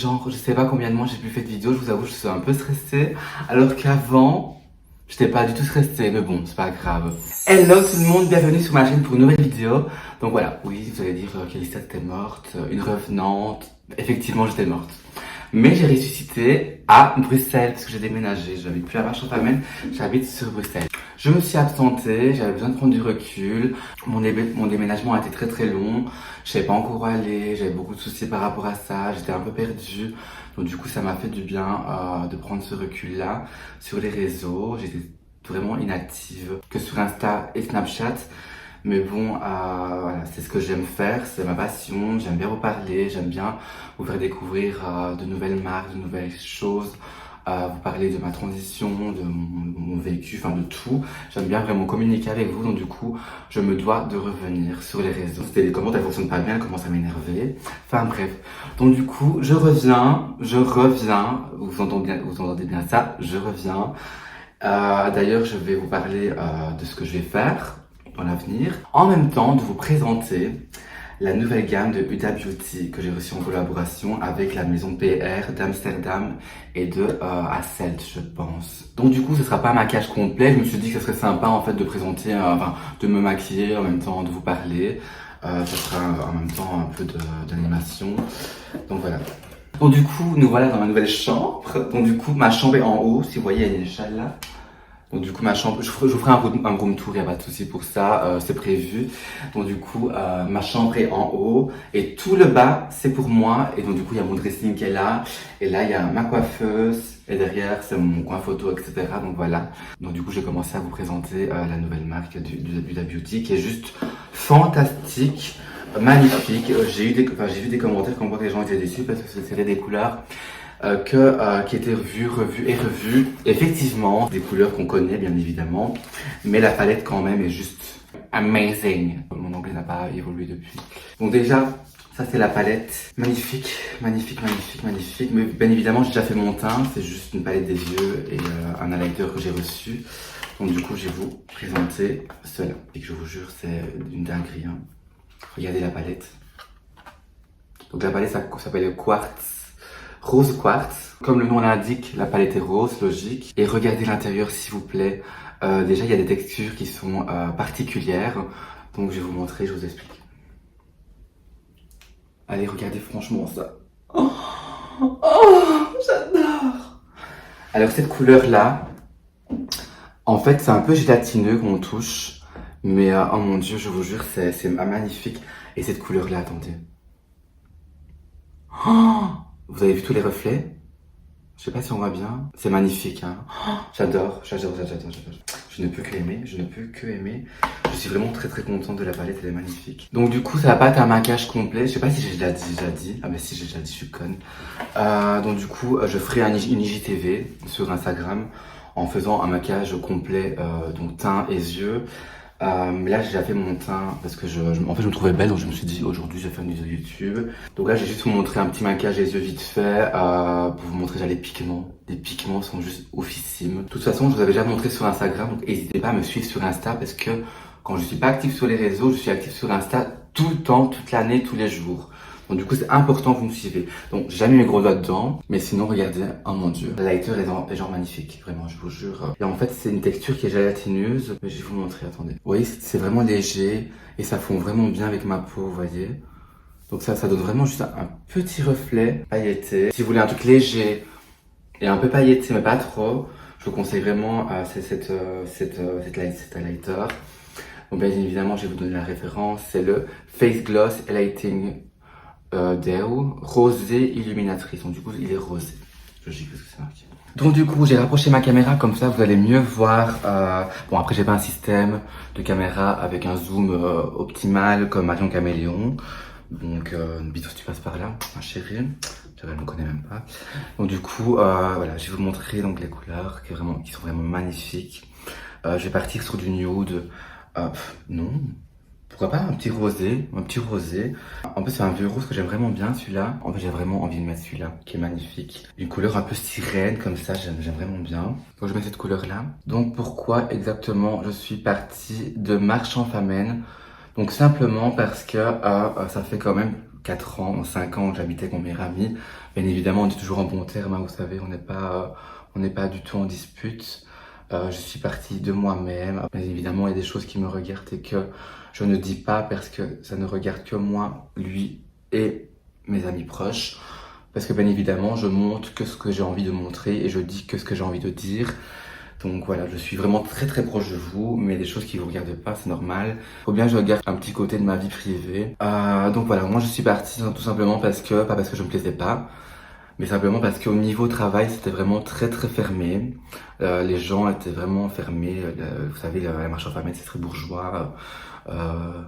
genre, je sais pas combien de mois j'ai plus fait de vidéo, je vous avoue, je suis un peu stressée. Alors qu'avant, j'étais pas du tout stressée, mais bon, c'est pas grave. Hello tout le monde, bienvenue sur ma chaîne pour une nouvelle vidéo. Donc voilà, oui, vous allez dire qu'Elissa était morte, une revenante. Effectivement, j'étais morte. Mais j'ai ressuscité à Bruxelles, parce que j'ai déménagé. J'habite plus à Marche-en-Famenne, j'habite sur Bruxelles. Je me suis absentée, j'avais besoin de prendre du recul. Mon déménagement a été très très long. Je savais pas encore où aller, j'avais beaucoup de soucis par rapport à ça. J'étais un peu perdue. Donc du coup, ça m'a fait du bien de prendre ce recul-là sur les réseaux. J'étais vraiment inactive, que sur Insta et Snapchat. Mais bon, voilà, c'est ce que j'aime faire, c'est ma passion, j'aime bien vous parler, j'aime bien vous faire découvrir de nouvelles marques, de nouvelles choses, vous parler de ma transition, de mon vécu, enfin de tout. J'aime bien vraiment communiquer avec vous, donc du coup, je me dois de revenir sur les réseaux. C'était les commentaires, elles fonctionnent pas bien, elles commencent à m'énerver. Enfin bref, donc du coup, je reviens, vous entendez bien ça, je reviens. D'ailleurs, je vais vous parler de ce que je vais faire dans l'avenir, en même temps de vous présenter la nouvelle gamme de Huda Beauty que j'ai reçue en collaboration avec la maison PR d'Amsterdam et de Hasselt, je pense. Donc du coup, ce sera pas un maquillage complet. Je me suis dit que ce serait sympa en fait de présenter, de me maquiller en même temps, de vous parler. Ça sera en même temps un peu d'animation. Donc voilà. Donc du coup, nous voilà dans ma nouvelle chambre. Donc du coup, ma chambre est en haut. Si vous voyez, il y a une échelle là. Donc du coup ma chambre, je vous ferai un room tour, il n'y a pas de souci pour ça, c'est prévu. Donc du coup ma chambre est en haut et tout le bas c'est pour moi. Et donc du coup il y a mon dressing qui est là. Et là il y a ma coiffeuse et derrière c'est mon coin photo, etc. Donc voilà. Donc du coup j'ai commencé à vous présenter la nouvelle marque du Huda Beauty qui est juste fantastique, magnifique. J'ai vu des commentaires comme quoi les gens étaient déçus parce que c'était des couleurs qui étaient revues et revues. Effectivement, des couleurs qu'on connaît bien évidemment, mais la palette quand même est juste amazing. Mon anglais n'a pas évolué depuis. Donc déjà, ça c'est la palette. Magnifique, magnifique, magnifique, magnifique. Mais bien évidemment, j'ai déjà fait mon teint. C'est juste une palette des yeux et un highlighter que j'ai reçu. Donc du coup, je vais vous présenter cela. Et que je vous jure, c'est une dinguerie. Hein. Regardez la palette. Donc la palette, ça s'appelle Quartz. Rose Quartz, comme le nom l'indique, la palette est rose, logique. Et regardez l'intérieur s'il vous plaît. Déjà il y a des textures qui sont particulières. Donc je vais vous montrer, je vous explique. Allez, regardez franchement ça. Oh, j'adore. Alors cette couleur là, en fait c'est un peu gélatineux qu'on touche. Mais oh mon dieu, je vous jure, c'est magnifique. Et cette couleur là, attendez. Oh, vous avez vu tous les reflets? Je sais pas si on voit bien. C'est magnifique, hein. J'adore. Je ne peux que aimer, je ne peux que aimer. Je suis vraiment très très contente de la palette, elle est magnifique. Donc du coup, ça va pas être un maquillage complet. Je sais pas si j'ai déjà dit. Ah mais si j'ai déjà dit, je suis conne. Donc du coup, je ferai une IGTV sur Instagram en faisant un maquillage complet, donc teint et yeux. Mais là j'ai déjà fait mon teint parce que en fait je me trouvais belle, donc je me suis dit aujourd'hui je vais faire une vidéo YouTube. Donc là j'ai juste vous montrer un petit maquillage des yeux vite fait pour vous montrer déjà les pigments. Les pigments sont juste oufissimes. De toute façon je vous avais déjà montré sur Instagram, donc n'hésitez pas à me suivre sur Insta parce que quand je suis pas active sur les réseaux, je suis active sur Insta tout le temps, toute l'année, tous les jours. Donc du coup c'est important que vous me suivez. Donc j'ai jamais mis mes gros doigts dedans, mais sinon regardez, oh mon dieu, le lighter est genre magnifique, vraiment je vous jure. Et en fait c'est une texture qui est gélatineuse, mais je vais vous montrer, attendez. Vous voyez c'est vraiment léger et ça fond vraiment bien avec ma peau, vous voyez. Donc ça donne vraiment juste un petit reflet pailleté. Si vous voulez un truc léger et un peu pailleté mais pas trop, je vous conseille vraiment cette highlighter. Donc bien évidemment je vais vous donner la référence, c'est le Face Gloss Lighting Deo Rosé Illuminatrice. Donc du coup il est rosé. Logique parce que c'est marqué. Donc du coup j'ai rapproché ma caméra comme ça vous allez mieux voir. Bon après j'ai pas un système de caméra avec un zoom optimal comme Marion Caméléon. Donc bisous si tu passes par là, ma chérie. Elle ne me connaît même pas. Donc du coup voilà, je vais vous montrer donc les couleurs qui sont vraiment magnifiques. Je vais partir sur du nude. Non. Pourquoi pas un petit rosé, En plus c'est un vieux rose que j'aime vraiment bien celui-là. En fait j'ai vraiment envie de mettre celui-là qui est magnifique. Une couleur un peu sirène comme ça, j'aime vraiment bien. Donc je mets cette couleur-là. Donc pourquoi exactement je suis partie de Marche-en-Famenne? Donc simplement parce que ça fait quand même 4 ans, 5 ans que j'habitais avec mon meilleur ami. Bien évidemment, on est toujours en bon terme, hein, vous savez, on n'est pas du tout en dispute. Je suis partie de moi-même. Bien évidemment, il y a des choses qui me regardent et que je ne dis pas parce que ça ne regarde que moi, lui et mes amis proches. Parce que bien évidemment, je montre que ce que j'ai envie de montrer et je dis que ce que j'ai envie de dire. Donc voilà, je suis vraiment très très proche de vous, mais des choses qui vous regardent pas, c'est normal. Faut bien que je regarde un petit côté de ma vie privée. Donc voilà, moi je suis partie tout simplement pas parce que je me plaisais pas, mais simplement parce qu'au niveau travail, c'était vraiment très très fermé. Les gens étaient vraiment fermés. Vous savez, la marche en famille, c'est très bourgeois. Euh,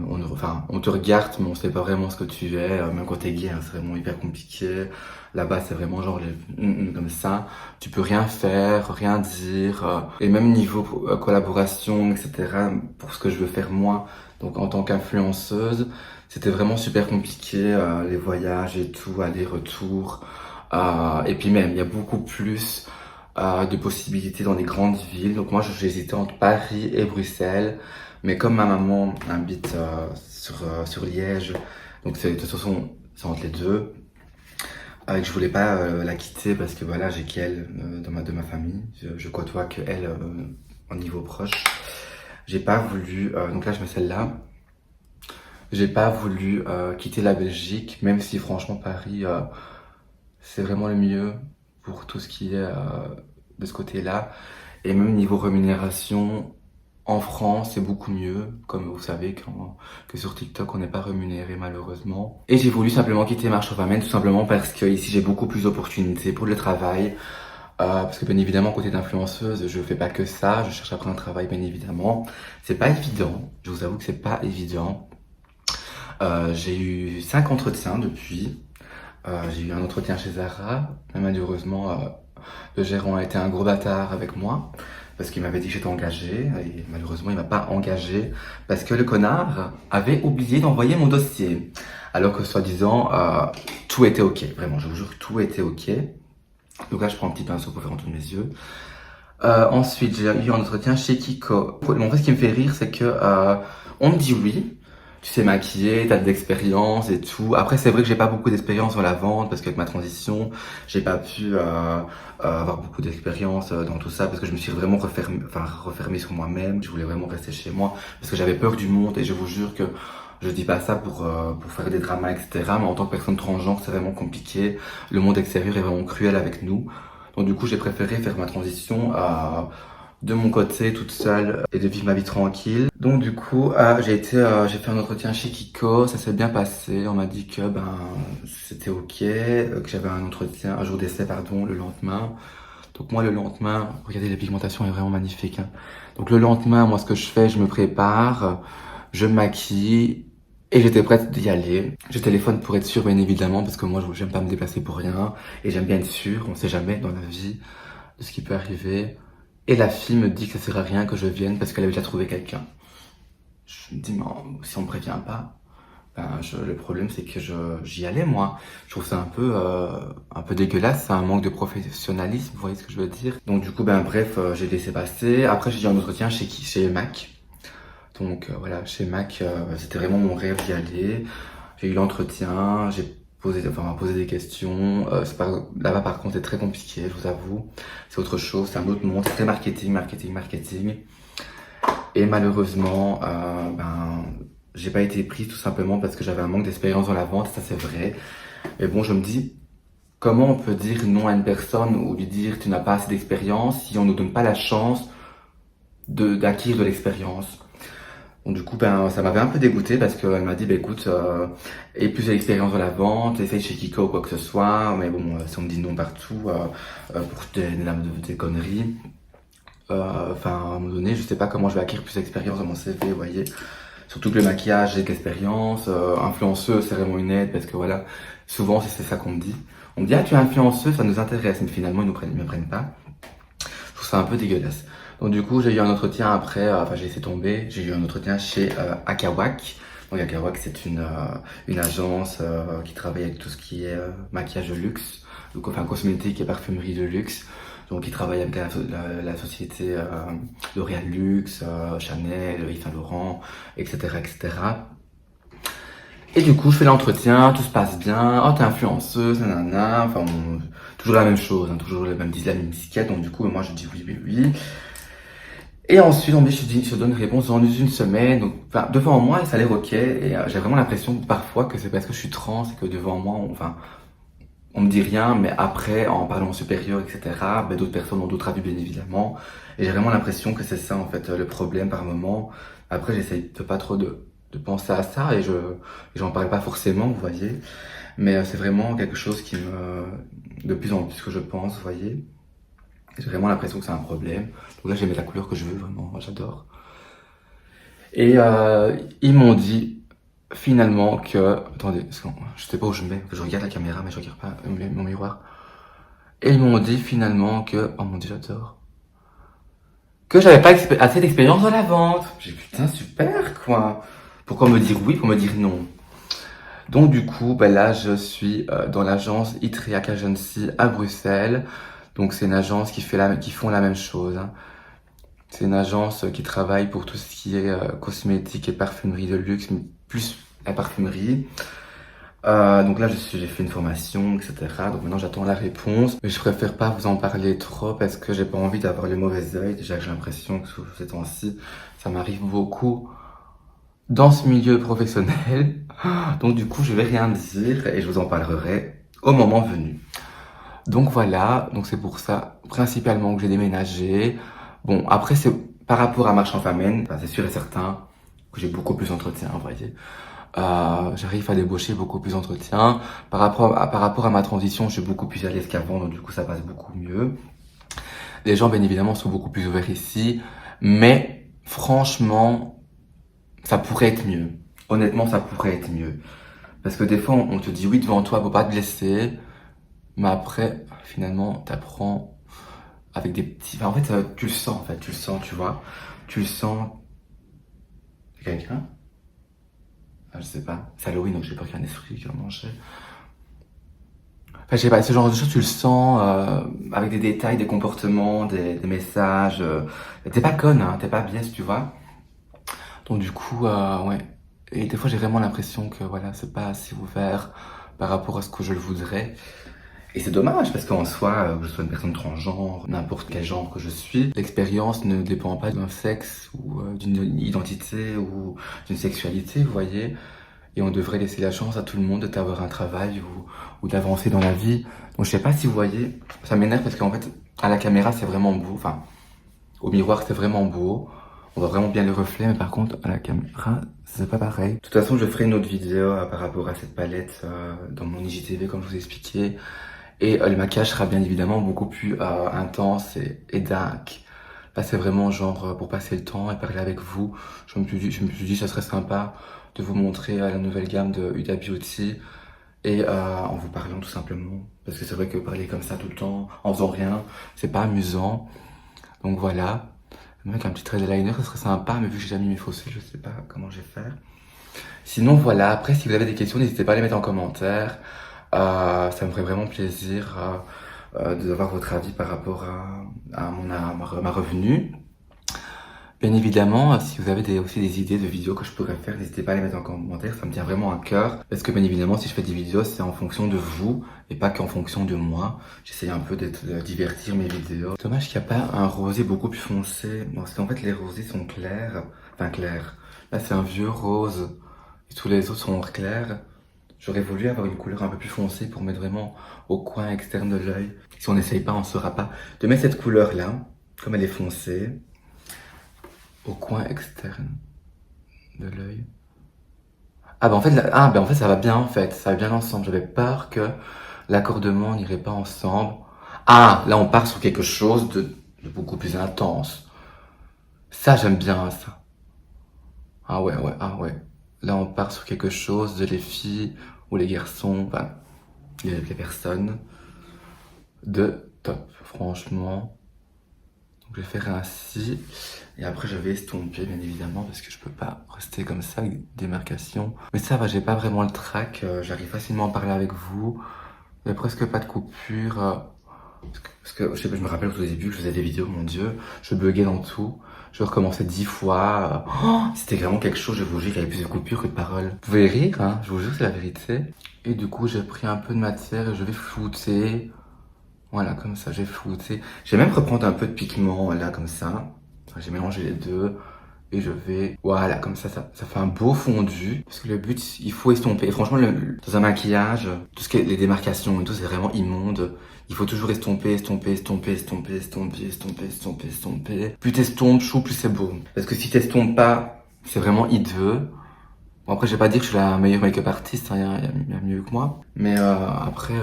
on te regarde, mais on sait pas vraiment ce que tu es. Même quand t'es gay, hein, c'est vraiment hyper compliqué. Là-bas, c'est vraiment genre comme ça. Tu peux rien faire, rien dire. Et même niveau collaboration, etc. Pour ce que je veux faire moi, donc en tant qu'influenceuse, c'était vraiment super compliqué. Les voyages et tout, aller-retour. Et puis même, il y a beaucoup plus de possibilités dans les grandes villes. Donc moi, j'hésitais entre Paris et Bruxelles. Mais comme ma maman habite sur Liège, donc de toute façon, c'est entre les deux. Que je voulais pas la quitter parce que voilà, j'ai qu'elle de ma famille. Je côtoie que elle en niveau proche. J'ai pas voulu, donc là je mets celle-là. J'ai pas voulu quitter la Belgique, même si franchement Paris, c'est vraiment le mieux pour tout ce qui est de ce côté-là. Et même niveau rémunération, en France, c'est beaucoup mieux, comme vous savez, que sur TikTok, on n'est pas rémunéré malheureusement. Et j'ai voulu simplement quitter Marche of Amen, tout simplement parce que ici j'ai beaucoup plus d'opportunités pour le travail. Parce que bien évidemment, côté d'influenceuse, je fais pas que ça, je cherche après un travail bien évidemment. C'est pas évident, je vous avoue que c'est pas évident. J'ai eu 5 entretiens depuis. J'ai eu un entretien chez Zara, mais malheureusement, le gérant a été un gros bâtard avec moi parce qu'il m'avait dit que j'étais engagée et malheureusement il m'a pas engagée parce que le connard avait oublié d'envoyer mon dossier alors que soi-disant tout était ok, vraiment je vous jure tout était ok. Donc là je prends un petit pinceau pour faire entendre mes yeux. Ensuite j'ai eu un entretien chez Kiko. En fait ce qui me fait rire c'est que on me dit oui, tu sais maquiller, t'as de l'expérience et tout. Après, c'est vrai que j'ai pas beaucoup d'expérience dans la vente parce qu'avec ma transition, j'ai pas pu avoir beaucoup d'expérience dans tout ça parce que je me suis vraiment refermé sur moi-même. Je voulais vraiment rester chez moi parce que j'avais peur du monde et je vous jure que je dis pas ça pour faire des dramas, etc. Mais en tant que personne transgenre, c'est vraiment compliqué. Le monde extérieur est vraiment cruel avec nous. Donc du coup, j'ai préféré faire ma transition de mon côté toute seule et de vivre ma vie tranquille. Donc du coup, j'ai fait un entretien chez Kiko, ça s'est bien passé. On m'a dit que c'était ok, que j'avais un jour d'essai pardon, le lendemain. Donc moi le lendemain, regardez la pigmentation est vraiment magnifique. Hein. Donc le lendemain, moi ce que je fais, je me prépare, je me maquille et j'étais prête d'y aller. Je téléphone pour être sûre bien évidemment parce que moi j'aime pas me déplacer pour rien et j'aime bien être sûre, on sait jamais dans la vie de ce qui peut arriver. Et la fille me dit que ça sert à rien que je vienne parce qu'elle avait déjà trouvé quelqu'un. Je me dis, mais si on me prévient pas, le problème c'est que j'y allais moi. Je trouve ça un peu dégueulasse, c'est un manque de professionnalisme, vous voyez ce que je veux dire. Donc du coup, bref, j'ai laissé passer. Après, j'ai eu un entretien chez Mac. Donc voilà, chez Mac, c'était vraiment mon rêve d'y aller. J'ai eu l'entretien, j'ai posé des questions. Là-bas par contre c'est très compliqué, je vous avoue. C'est autre chose, c'est un autre monde, c'est très marketing. Et malheureusement, j'ai pas été prise tout simplement parce que j'avais un manque d'expérience dans la vente, ça c'est vrai. Mais bon, je me dis, comment on peut dire non à une personne ou lui dire tu n'as pas assez d'expérience si on ne donne pas la chance d'acquérir de l'expérience. Donc du coup, ça m'avait un peu dégoûté parce qu'elle m'a dit, écoute, aie plus d'expérience dans la vente, essaye chez Kiko ou quoi que ce soit. Mais bon, si on me dit non partout pour des conneries, à un moment donné, je sais pas comment je vais acquérir plus d'expérience dans mon CV, vous voyez. Surtout que le maquillage, j'ai de l'expérience. Influenceuse, c'est vraiment une aide parce que voilà, souvent c'est ça qu'on me dit. On me dit, ah tu es influenceuse, ça nous intéresse, mais finalement ils me prennent pas. Je trouve ça un peu dégueulasse. Donc du coup, j'ai eu un entretien après, j'ai laissé tomber, j'ai eu un entretien chez Akawak. Donc Akawak, c'est une agence qui travaille avec tout ce qui est maquillage de luxe, donc cosmétique et parfumerie de luxe. Donc ils travaillent avec la société L'Oréal Luxe, Chanel, Yves Saint Laurent, etc., etc. Et du coup, je fais l'entretien, tout se passe bien. Oh, t'es influenceuse, nanana. Enfin, toujours la même chose, hein, toujours la même étiquette. Donc, du coup, moi, je dis oui, oui, oui. Et ensuite, on me dit, je te donne une réponse dans une semaine. Donc, enfin, devant moi, ça a l'air ok. Et j'ai vraiment l'impression parfois que c'est parce que je suis trans et que devant moi, on me dit rien, mais après, en parlant supérieur, etc., ben, d'autres personnes ont d'autres avis, bien évidemment. Et j'ai vraiment l'impression que c'est ça, en fait, le problème par moment. Après, j'essaye de pas trop de penser à ça et j'en parle pas forcément, vous voyez. Mais c'est vraiment quelque chose qui me, de plus en plus que je pense, vous voyez. J'ai vraiment l'impression que c'est un problème. Donc là, je vais mettre la couleur que je veux, vraiment, moi, j'adore. Et ils m'ont dit finalement que, attendez, je sais pas où je mets, que je regarde la caméra, mais je regarde pas mon miroir. Et ils m'ont dit finalement que, oh mon dieu, j'adore, que j'avais pas assez d'expérience dans la vente. J'ai dit, putain, super, quoi. Pourquoi me dire oui pour me dire non? Donc du coup, ben là, je suis dans l'agence Itreac Agency à Bruxelles. Donc c'est une agence qui font la même chose, hein. C'est une agence qui travaille pour tout ce qui est cosmétique et parfumerie de luxe, mais plus la parfumerie. Donc là, j'ai fait une formation, etc. Donc maintenant, j'attends la réponse. Mais je préfère pas vous en parler trop parce que j'ai pas envie d'avoir le mauvais œil. Déjà que j'ai l'impression que ces temps-ci, ça m'arrive beaucoup dans ce milieu professionnel. Donc du coup, je vais rien dire et je vous en parlerai au moment venu. Donc voilà, donc c'est pour ça principalement que j'ai déménagé. Bon, après, c'est par rapport à Marchand Famine, c'est sûr et certain que j'ai beaucoup plus d'entretiens, vous voyez. J'arrive à débaucher beaucoup plus d'entretiens. Par rapport à ma transition, je suis beaucoup plus à l'aise qu'avant, donc du coup ça passe beaucoup mieux. Les gens, bien évidemment, sont beaucoup plus ouverts ici, mais franchement, ça pourrait être mieux. Honnêtement, ça pourrait être mieux. Parce que des fois, on te dit oui devant toi pour pas te blesser, mais après, finalement, t'apprends avec des petits... Enfin, en fait, tu le sens, en fait, tu le sens, tu vois. Tu le sens... Quelqu'un? Ah, je sais pas. C'est Halloween, donc j'ai peur qu'il y ait un esprit qui va manger. Enfin, je sais pas, ce genre de choses, tu le sens avec des détails, des comportements, des messages. T'es pas conne, hein, t'es pas biaise, tu vois. Donc du coup, ouais. Et des fois, j'ai vraiment l'impression que voilà, c'est pas assez ouvert par rapport à ce que je le voudrais. Et c'est dommage parce qu'en soi, que je sois une personne transgenre, n'importe quel genre que je suis, l'expérience ne dépend pas d'un sexe ou d'une identité ou d'une sexualité, vous voyez. Et on devrait laisser la chance à tout le monde d'avoir un travail ou d'avancer dans la vie. Donc je sais pas si vous voyez, ça m'énerve parce qu'en fait, à la caméra c'est vraiment beau, enfin, au miroir c'est vraiment beau. On voit vraiment bien le reflet, mais par contre, à la caméra, c'est pas pareil. De toute façon, je ferai une autre vidéo par rapport à cette palette dans mon IGTV, comme je vous ai expliqué. Et le maquillage sera bien évidemment beaucoup plus intense et dingue. Là, c'est vraiment genre pour passer le temps et parler avec vous. Je me suis dit, ça serait sympa de vous montrer la nouvelle gamme de Huda Beauty et en vous parlant tout simplement. Parce que c'est vrai que parler comme ça tout le temps, en faisant rien, c'est pas amusant. Donc voilà. Même avec un petit trait de liner, ça serait sympa, mais vu que j'ai jamais mis mes faux cils, je sais pas comment je vais faire. Sinon voilà, après si vous avez des questions, n'hésitez pas à les mettre en commentaire. Ça me ferait vraiment plaisir d'avoir votre avis par rapport ma revenu. Bien évidemment, si vous avez aussi des idées de vidéos que je pourrais faire, n'hésitez pas à les mettre en commentaire, ça me tient vraiment à cœur. Parce que bien évidemment, si je fais des vidéos, c'est en fonction de vous et pas qu'en fonction de moi. J'essaye un peu de divertir mes vidéos. Dommage qu'il n'y a pas un rosé beaucoup plus foncé. Parce qu'en fait, les rosés sont clairs. Enfin, clairs. Là, c'est un vieux rose. Et tous les autres sont clairs. J'aurais voulu avoir une couleur un peu plus foncée pour mettre vraiment au coin externe de l'œil. Si on n'essaye pas, on ne saura pas. De mettre cette couleur-là, comme elle est foncée, au coin externe de l'œil. Ah bah en fait, en fait ça va bien en fait, ça va bien ensemble. J'avais peur que l'accordement n'irait pas ensemble. Ah, là on part sur quelque chose de beaucoup plus intense. Ça j'aime bien ça. Ah ouais, ouais, ah ouais. Là on part sur quelque chose de les filles ou les garçons, enfin les personnes de top, franchement. Donc je vais faire ainsi. Et après, je vais estomper, bien évidemment, parce que je peux pas rester comme ça avec des démarcations. Mais ça va, j'ai pas vraiment le trac. J'arrive facilement à parler avec vous. Il y a presque pas de coupure. Parce que je sais pas, je me rappelle au tout début que je faisais des vidéos, mon dieu, je buguais dans tout. Je recommençais 10 fois. Oh, c'était vraiment quelque chose, je vous jure, il y avait plus de coupures que de paroles. Vous pouvez rire, hein, je vous jure, c'est la vérité. Et du coup, j'ai pris un peu de matière et je vais flouter. Voilà, comme ça, j'ai flouté. Je vais même reprendre un peu de pigment, là, comme ça. J'ai mélangé les deux. Et je vais, voilà, comme ça fait un beau fondu. Parce que le but, il faut estomper. Et franchement, dans un maquillage, tout ce qui est les démarcations et tout, c'est vraiment immonde. Il faut toujours estomper, estomper, estomper, estomper, estomper, estomper, estomper, estomper. Plus t'estompes, chou, plus c'est beau. Parce que si t'estompes pas, c'est vraiment hideux. Bon, après, je vais pas dire que je suis la meilleure make-up artiste, hein, y a mieux que moi. Mais après,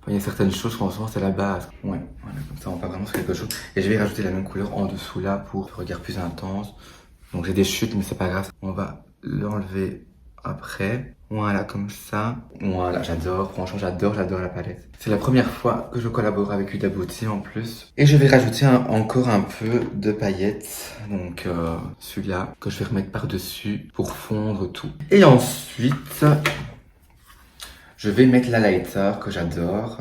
il y a certaines choses, franchement, c'est la base. Ouais, voilà, comme ça, on part vraiment sur quelque chose. Et je vais rajouter la même couleur en dessous là pour un regard plus intense. Donc j'ai des chutes, mais c'est pas grave. On va l'enlever après. Voilà, comme ça. Voilà, j'adore. Franchement, j'adore la palette. C'est la première fois que je collabore avec Huda Beauty en plus. Et je vais rajouter encore un peu de paillettes. Donc celui-là que je vais remettre par-dessus pour fondre tout. Et ensuite, je vais mettre l'highlighter que j'adore.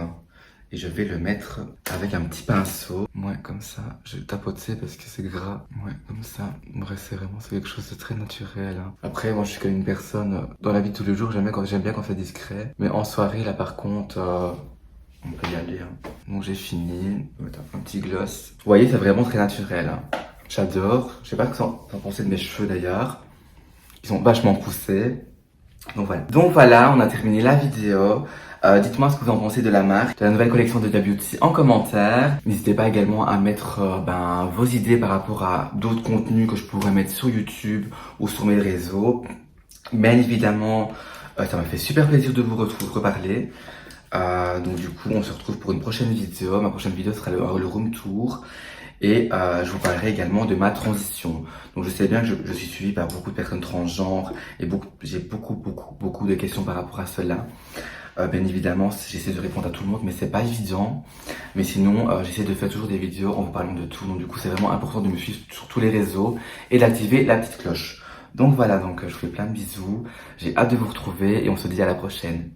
Et je vais le mettre avec un petit pinceau. Ouais, comme ça. Je vais tapoter parce que c'est gras. Ouais, comme ça. Bref, c'est quelque chose de très naturel. Hein. Après, moi, je suis quand même une personne... Dans la vie de tous les jours, j'aime bien quand c'est discret. Mais en soirée, là, par contre... on peut y aller. Hein. Donc, j'ai fini. Je vais mettre un petit gloss. Vous voyez, c'est vraiment très naturel. Hein. J'adore. Je sais pas ce que vous en pensez de mes cheveux, d'ailleurs. Ils sont vachement poussés. Donc voilà, on a terminé la vidéo. Dites-moi ce que vous en pensez de la marque, de la nouvelle collection de Huda Beauty en commentaire. N'hésitez pas également à mettre vos idées par rapport à d'autres contenus que je pourrais mettre sur YouTube ou sur mes réseaux. Bien évidemment, ça m'a fait super plaisir de vous reparler. Donc du coup, on se retrouve pour une prochaine vidéo. Ma prochaine vidéo sera le room tour. Et je vous parlerai également de ma transition. Donc je sais bien que je suis suivie par beaucoup de personnes transgenres et j'ai beaucoup de questions par rapport à cela. Bien évidemment, j'essaie de répondre à tout le monde, mais c'est pas évident. Mais sinon, j'essaie de faire toujours des vidéos en vous parlant de tout. Donc du coup, c'est vraiment important de me suivre sur tous les réseaux et d'activer la petite cloche. Donc voilà, je vous fais plein de bisous. J'ai hâte de vous retrouver et on se dit à la prochaine.